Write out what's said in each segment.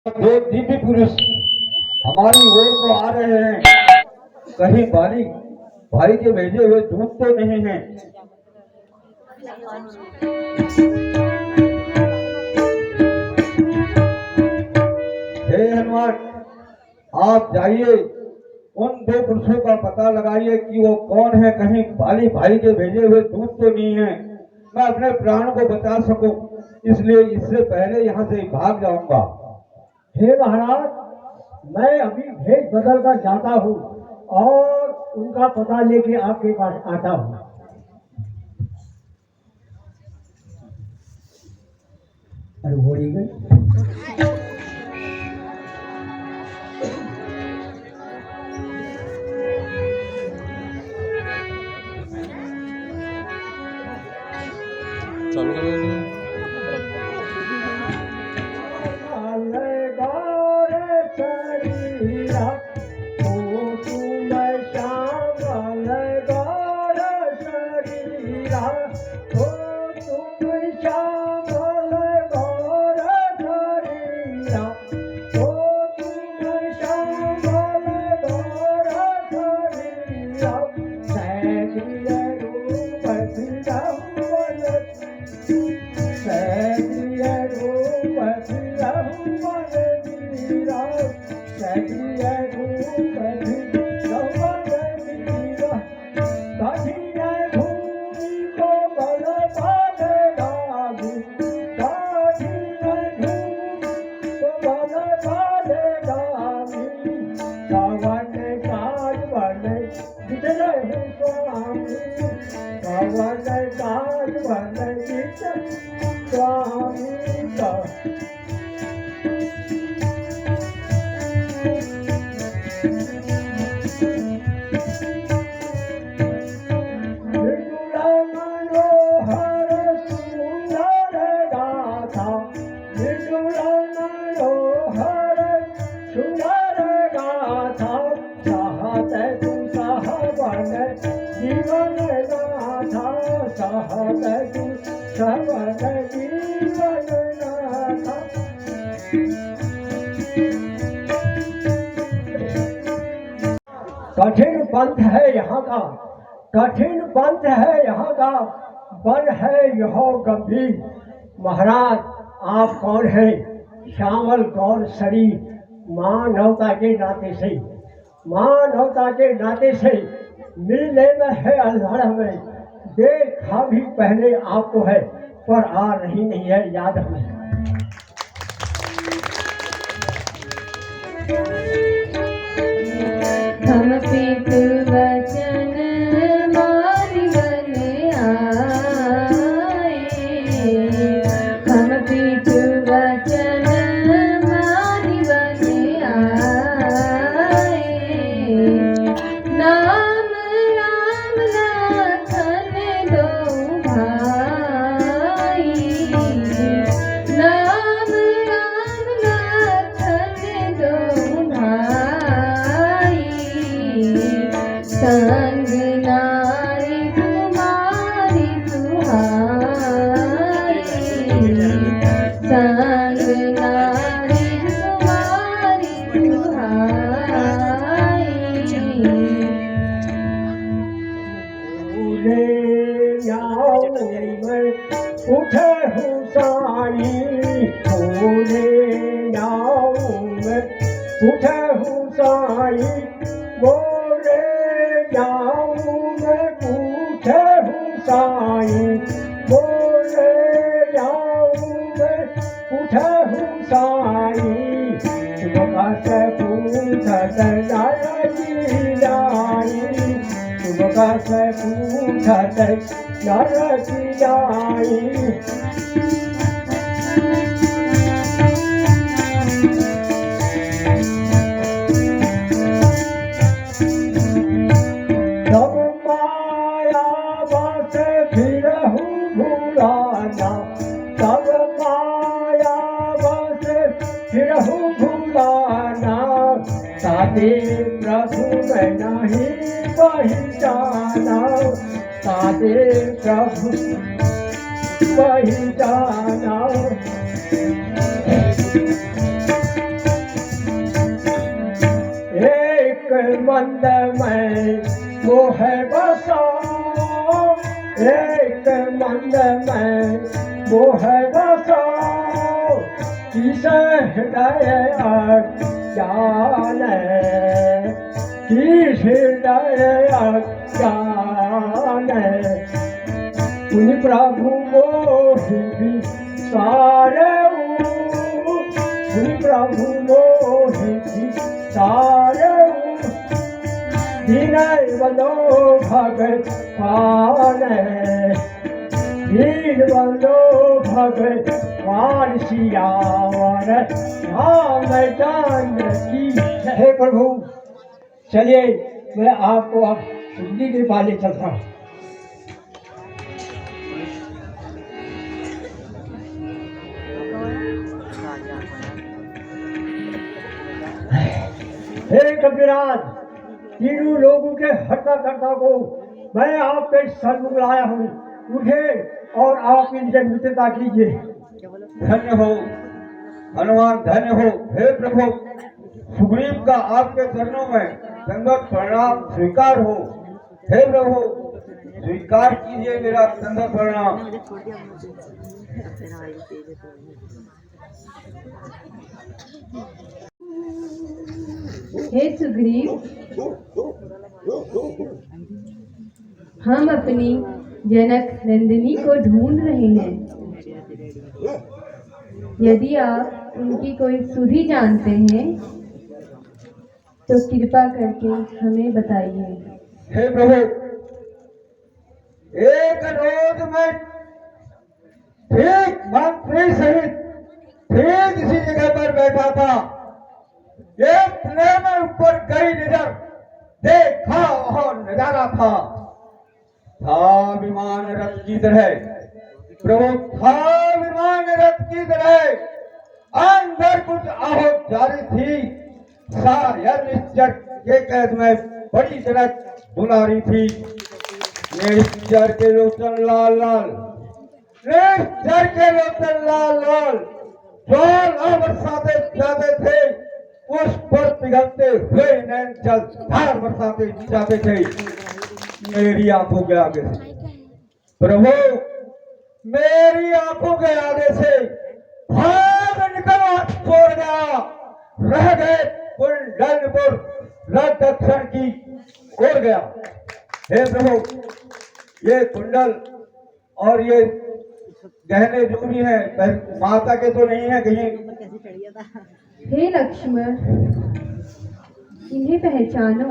दो दिव्य पुरुष हमारी ओर को आ रहे हैं। कहीं बाली भाई के भेजे हुए दूत तो नहीं है। हे हनुमान, आप जाइए उन दो पुरुषों का पता लगाइए कि वो कौन है। कहीं बाली भाई के भेजे हुए दूत तो नहीं है। मैं अपने प्राण को बचा सकूं, इसलिए इससे पहले यहाँ से भाग जाऊंगा। हे महाराज, मैं अभी भेष बदल कर जाता हूँ और उनका पता लेके आपके पास आता हूँ। अरे हो रही गई। चालू करो। कठिन पंथ है यहाँ का, कठिन पंथ है यहाँ का, बन है यह गंभीर। महाराज, आप कौन है? श्यामल गौर शरीर, मानवता के नाते से, मानवता के नाते से मिलने में है अल्हड़ हमें। देखा भी पहले आपको है, पर आ रही नहीं है याद हमें। हम पीत वचन मारी बन आए, हम पीत वचन मारी बन आए। नाम राम नाथन दो भाई, नाम राम नाथन दो भाई। संग नारी तुम्हारी सुहाई, संग नारी तुम्हारी सुहाई। उठे हूँ साई, उठे हूँ साई, बोले जाऊँ मैं पूछे हूँ साई, बोले जाऊँ मैं पूछे हूँ साई। सुबह से पूछत नारजी जाई, सुबह से पूछत नारजी जाई। साधे प्रभु मैं नहीं पहचाना, साधे प्रभु पहचाना। मंद में वो है बसा, एक मंद में वो है बसा, किस हृदय अज्ञान, किस हृदय अज्ञान। उन प्रभु मोहि सारे, उन प्रभु मोहि सारे, विनय बनो भगवान, दीन बनो भगवान सियावर रामचंद्र की। हे प्रभु, चलिए मैं आपको अब हिंदी के बाले चलता हूँ। हे कबीराज, तीनों लोगों के हत्या करता को मैं आपके सन्मुख लाया हूँ, उठे और आप इनसे मित्रता कीजिए। धन्य हो हनुमान, धन्य हो। हे प्रभु, सुग्रीव का आपके चरणों में दंडवत प्रणाम स्वीकार हो। हे प्रभु, स्वीकार कीजिए मेरा दंडवत प्रणाम। हे सुग्रीव, हम अपनी जनक नंदिनी को ढूंढ रहे हैं। यदि आप उनकी कोई सुधि जानते हैं तो कृपा करके हमें बताइए। हे प्रभु, एक रोज में ठीक मंत्री सहित ठीक इसी जगह पर बैठा था। एक में ऊपर गई नजर, देखा वह नजारा था विमान रथ की तरह। प्रभु, था विमान रथ की तरह, अंदर कुछ आहट जारी थी। सारे निश्चर के कैद में बड़ी जनक दुलारी थी। निश्चर के लोचन लाल लाल, निश्चर के लोचन लाल लाल, ज्वाला बरसाते जाते थे, उस पर पिघलते हुए नैन जल धार बरसाते जाते थे मेरी आंखों के आगे से। प्रभु, मेरी आंखों के आगे से भाग निकल छोड़ गया, रह गए कुंडलपुर रथ दक्षिण की ओर गया। हे प्रभु, ये कुंडल और ये गहने जो भी हैं माता के तो नहीं है कहीं? हे लक्ष्मण, इन्हें पहचानो।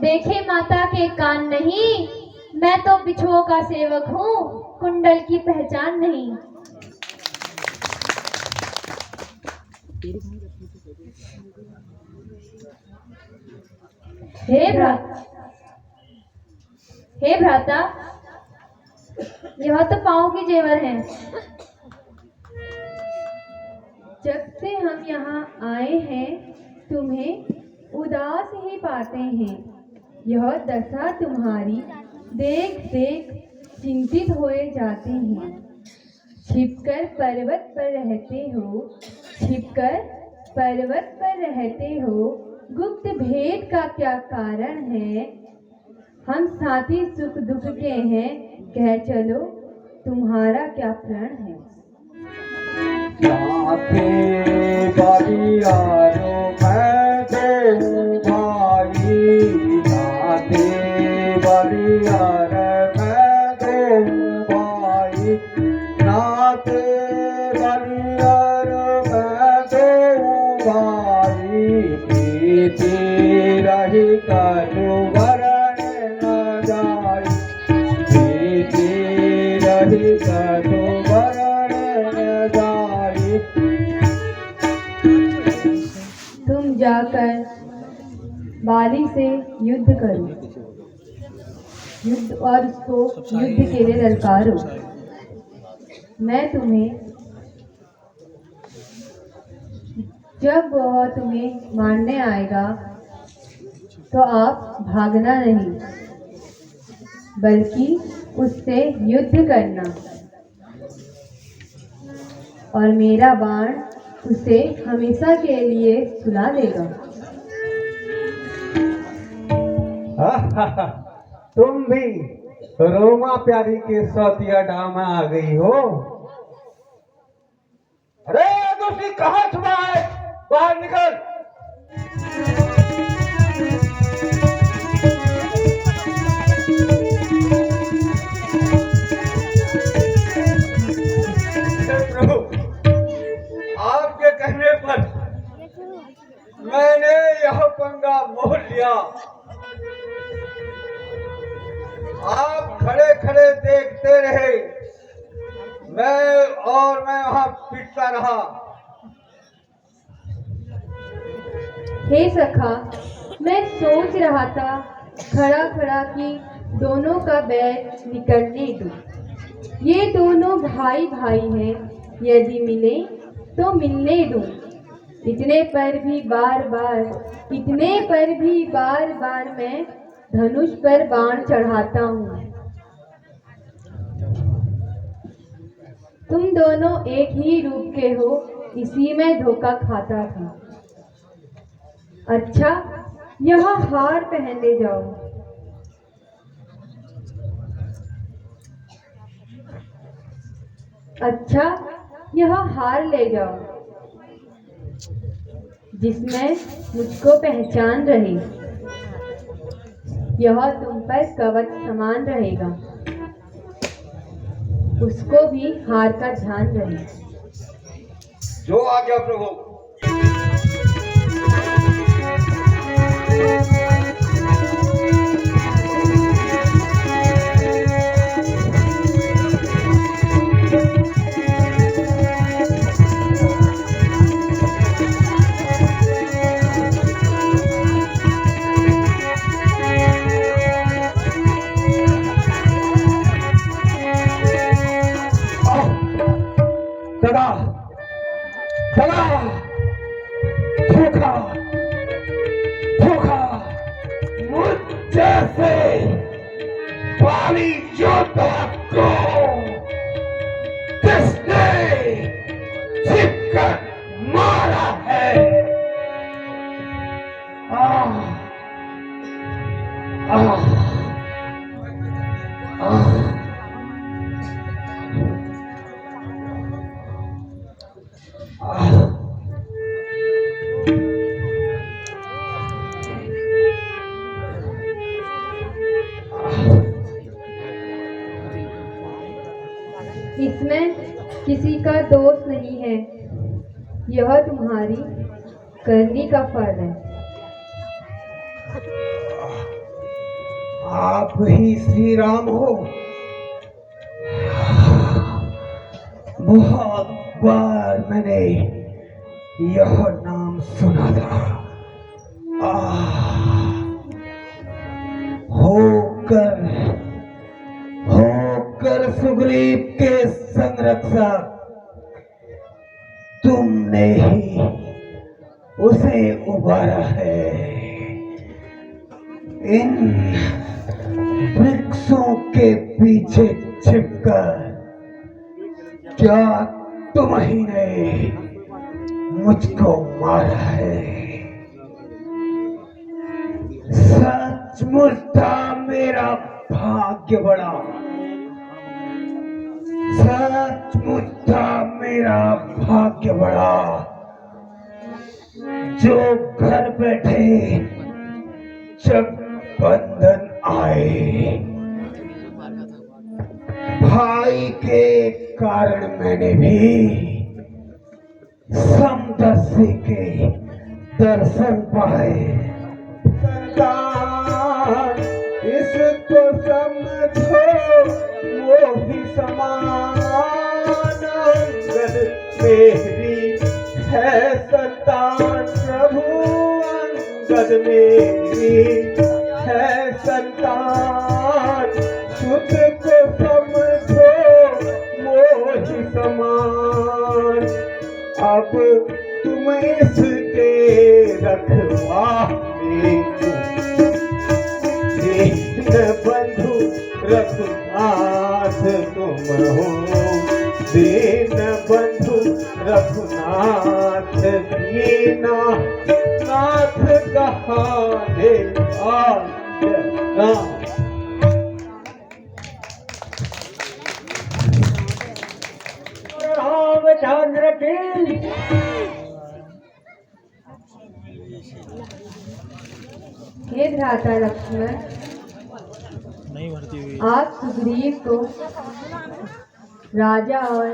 देखे माता के कान नहीं, मैं तो बिछुओं का सेवक हूँ, कुंडल की पहचान नहीं। हे भ्राता, यह तो पाँव के जेवर हैं। जब से हम यहाँ आए हैं तुम्हें उदास ही पाते हैं। यह दशा तुम्हारी देख देख चिंतित हुए जाते हैं। छिपकर पर्वत पर रहते हो, छिपकर पर्वत पर रहते हो, गुप्त भेद का क्या कारण है? हम साथी सुख दुख के हैं, कह चलो तुम्हारा क्या प्रण है? साथी बारी आरो मैं तुम जाकर बाली से युद्ध करो, युद्ध और उसको युद्ध के लिए ललकारो। मैं तुम्हें, जब वह तुम्हें मारने आएगा तो आप भागना नहीं, बल्कि उससे युद्ध करना, और मेरा बाण उसे हमेशा के लिए सुला देगा। तुम भी रोमा प्यारी के सौतिया डामा आ गई हो। अरे दूसरी कहाँ छुपा है, बाहर निकल। प्रभु, आपके कहने पर मैंने यह पंगा मोल लिया। आप खड़े खड़े देखते रहे, मैं वहां पीटता रहा। हे सखा, मैं सोच रहा था खड़ा खड़ा कि दोनों का बैर निकलने दो। ये दोनों भाई भाई हैं, यदि मिले तो मिलने दो। इतने पर भी बार बार मैं धनुष पर बाण चढ़ाता हूँ। तुम दोनों एक ही रूप के हो, इसी में धोखा खाता था। अच्छा, यह हार पहन ले जाओ। अच्छा, यह हार ले जाओ, जिसमें मुझको पहचान रहे। यह तुम पर कवच समान रहेगा, उसको भी हार का ध्यान रहे। जो आज्ञा प्रभु। धोखा मुझ जैसे बाली योद्धा को किसने छिपकर मारा है। आह आह आह इसमें किसी का दोष नहीं है, यह तुम्हारी करनी का फल है। आप ही श्री राम हो। बहुत बार मैंने यह नाम सुना था। होकर सुग्रीव के संरक्षक तुमने ही उसे उबारा है। इन वृक्षों के पीछे छिपकर क्या तुम ही ने मुझको मारा है। सचमुच था मेरा भाग्य बड़ा, सचमुच था मेरा भाग्य बड़ा, जो घर बैठे जब बंधन आए। भाई के कारण मैंने भी समदर्शी के दर्शन पाए। संतान इसको समझो, वो ही समान मेरी है संतान प्रभु अंगद मेरी है संतान सुत को समझो मोहि समान अब तुम इसके रखवाले दीन बंधु रघुनाथ तुम हो दीन बंधु रघुनाथ दीना नाथ कहाने राम। रामचंद्र की हे भ्राता लक्ष्मण, नहीं भरती हुई आप सुग्रीव को राजा और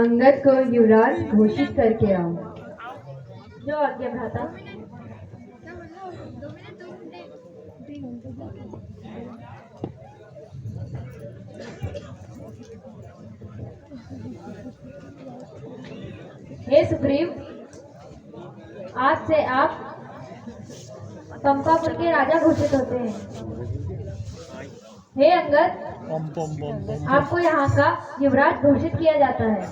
अंगद को युवराज घोषित करके आओ। जो आज्ञा भ्राता। हे सुग्रीव, आज से आप पंपापुर के राजा घोषित होते हैं। हे अंगद, पम पम पम पम आपको यहाँ का युवराज घोषित किया जाता है।